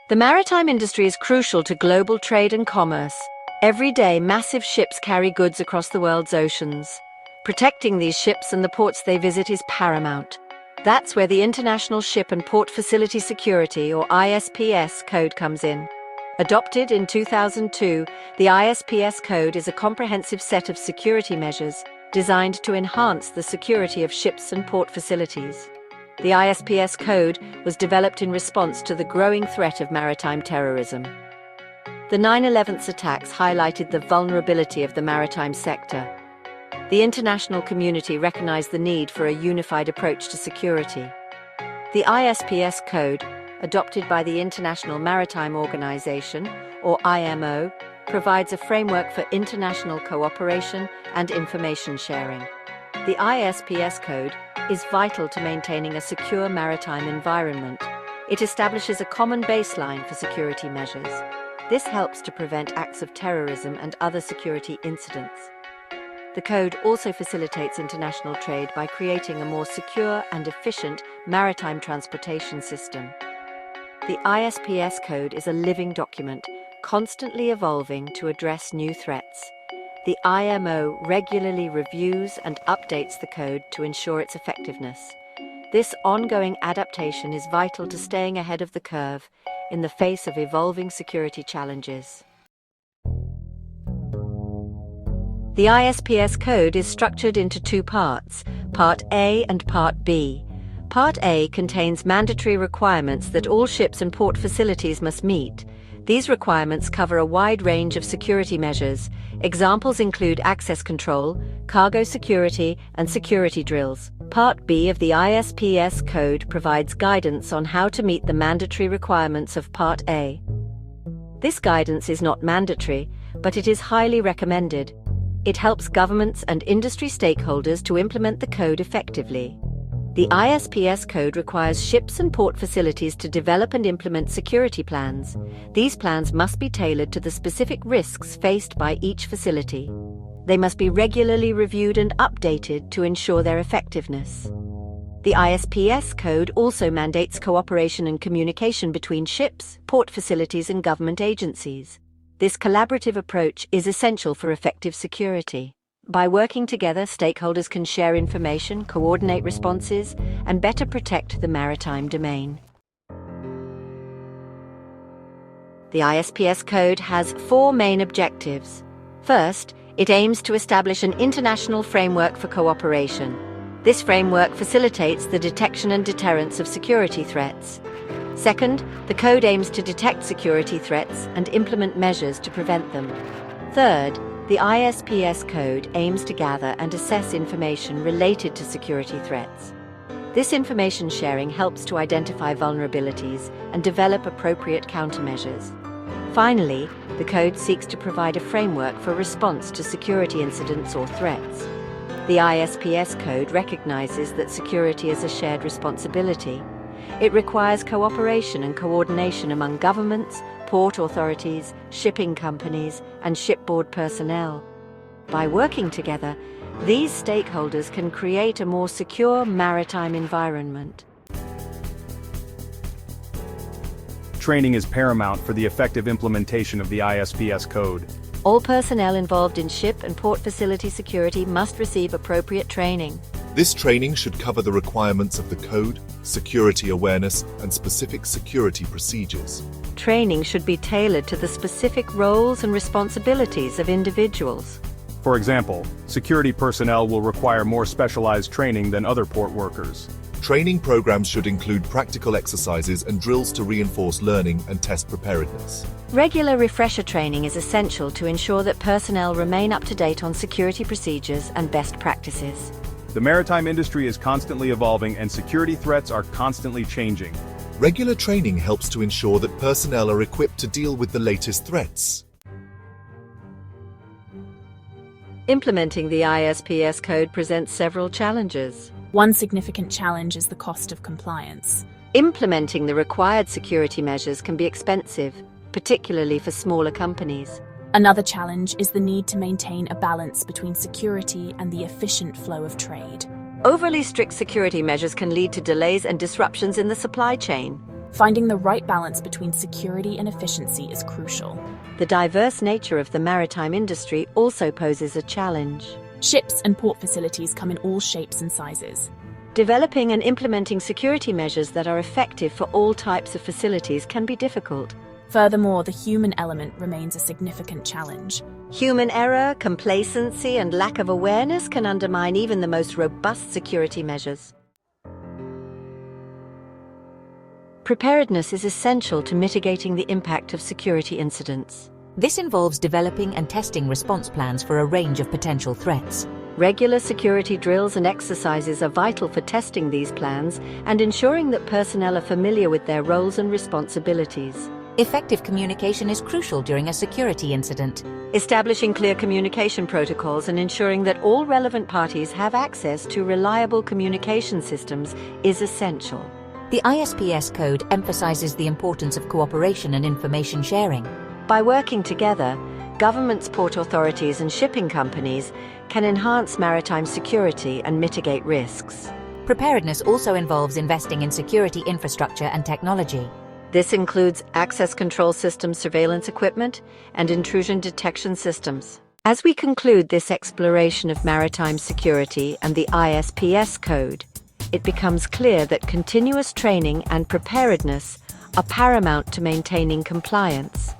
The maritime industry is crucial to global trade and commerce. Every day, massive ships carry goods across the world's oceans. Protecting these ships and the ports they visit is paramount. That's where the International Ship and Port Facility Security, or ISPS, code comes in. Adopted in 2002, the ISPS code is a comprehensive set of security measures designed to enhance the security of ships and port facilities. The ISPS code was developed in response to the growing threat of maritime terrorism. The 9/11 attacks highlighted the vulnerability of the maritime sector. The international community recognized the need for a unified approach to security. The ISPS code, adopted by the International Maritime Organization, or IMO, provides a framework for international cooperation and information sharing. The ISPS code is vital to maintaining a secure maritime environment. It establishes a common baseline for security measures. This helps to prevent acts of terrorism and other security incidents. The code also facilitates international trade by creating a more secure and efficient maritime transportation system. The ISPS code is a living document, constantly evolving to address new threats. The IMO regularly reviews and updates the code to ensure its effectiveness. This ongoing adaptation is vital to staying ahead of the curve in the face of evolving security challenges. The ISPS code is structured into two parts, Part A and Part B. Part A contains mandatory requirements that all ships and port facilities must meet. These requirements cover a wide range of security measures. Examples include access control, cargo security, and security drills. Part B of the ISPS code provides guidance on how to meet the mandatory requirements of Part A. This guidance is not mandatory, but it is highly recommended. It helps governments and industry stakeholders to implement the code effectively. The ISPS code requires ships and port facilities to develop and implement security plans. These plans must be tailored to the specific risks faced by each facility. They must be regularly reviewed and updated to ensure their effectiveness. The ISPS code also mandates cooperation and communication between ships, port facilities, and government agencies. This collaborative approach is essential for effective security. By working together, stakeholders can share information, coordinate responses, and better protect the maritime domain. The ISPS code has four main objectives. First, it aims to establish an international framework for cooperation. This framework facilitates the detection and deterrence of security threats. Second, the code aims to detect security threats and implement measures to prevent them. Third, the ISPS code aims to gather and assess information related to security threats. This information sharing helps to identify vulnerabilities and develop appropriate countermeasures. Finally, the code seeks to provide a framework for response to security incidents or threats. The ISPS code recognizes that security is a shared responsibility. It requires cooperation and coordination among governments, port authorities, shipping companies, and shipboard personnel. By working together, these stakeholders can create a more secure maritime environment. Training is paramount for the effective implementation of the ISPS code. All personnel involved in ship and port facility security must receive appropriate training. This training should cover the requirements of the code, security awareness, and specific security procedures. Training should be tailored to the specific roles and responsibilities of individuals. For example, security personnel will require more specialized training than other port workers. Training programs should include practical exercises and drills to reinforce learning and test preparedness. Regular refresher training is essential to ensure that personnel remain up to date on security procedures and best practices. The maritime industry is constantly evolving and security threats are constantly changing. Regular training helps to ensure that personnel are equipped to deal with the latest threats. Implementing the ISPS code presents several challenges. One significant challenge is the cost of compliance. Implementing the required security measures can be expensive, particularly for smaller companies. Another challenge is the need to maintain a balance between security and the efficient flow of trade. Overly strict security measures can lead to delays and disruptions in the supply chain. Finding the right balance between security and efficiency is crucial. The diverse nature of the maritime industry also poses a challenge. Ships and port facilities come in all shapes and sizes. Developing and implementing security measures that are effective for all types of facilities can be difficult. Furthermore, the human element remains a significant challenge. Human error, complacency, and lack of awareness can undermine even the most robust security measures. Preparedness is essential to mitigating the impact of security incidents. This involves developing and testing response plans for a range of potential threats. Regular security drills and exercises are vital for testing these plans and ensuring that personnel are familiar with their roles and responsibilities. Effective communication is crucial during a security incident. Establishing clear communication protocols and ensuring that all relevant parties have access to reliable communication systems is essential. The ISPS code emphasizes the importance of cooperation and information sharing. By working together, governments, port authorities, and shipping companies can enhance maritime security and mitigate risks. Preparedness also involves investing in security infrastructure and technology. This includes access control systems, surveillance equipment, and intrusion detection systems. As we conclude this exploration of maritime security and the ISPS code, it becomes clear that continuous training and preparedness are paramount to maintaining compliance.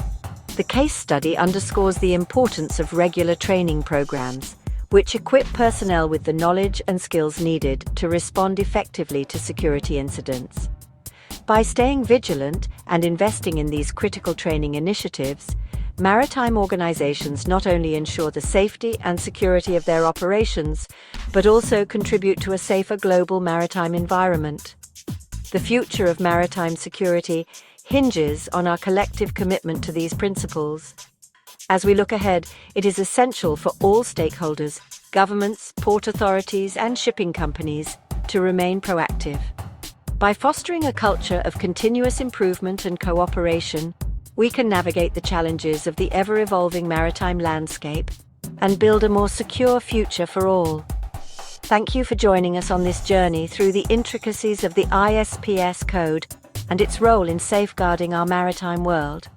The case study underscores the importance of regular training programs, which equip personnel with the knowledge and skills needed to respond effectively to security incidents. By staying vigilant and investing in these critical training initiatives, maritime organizations not only ensure the safety and security of their operations, but also contribute to a safer global maritime environment. The future of maritime security hinges on our collective commitment to these principles. As we look ahead, it is essential for all stakeholders, governments, port authorities, and shipping companies to remain proactive. By fostering a culture of continuous improvement and cooperation, we can navigate the challenges of the ever-evolving maritime landscape and build a more secure future for all. Thank you for joining us on this journey through the intricacies of the ISPS code and its role in safeguarding our maritime world.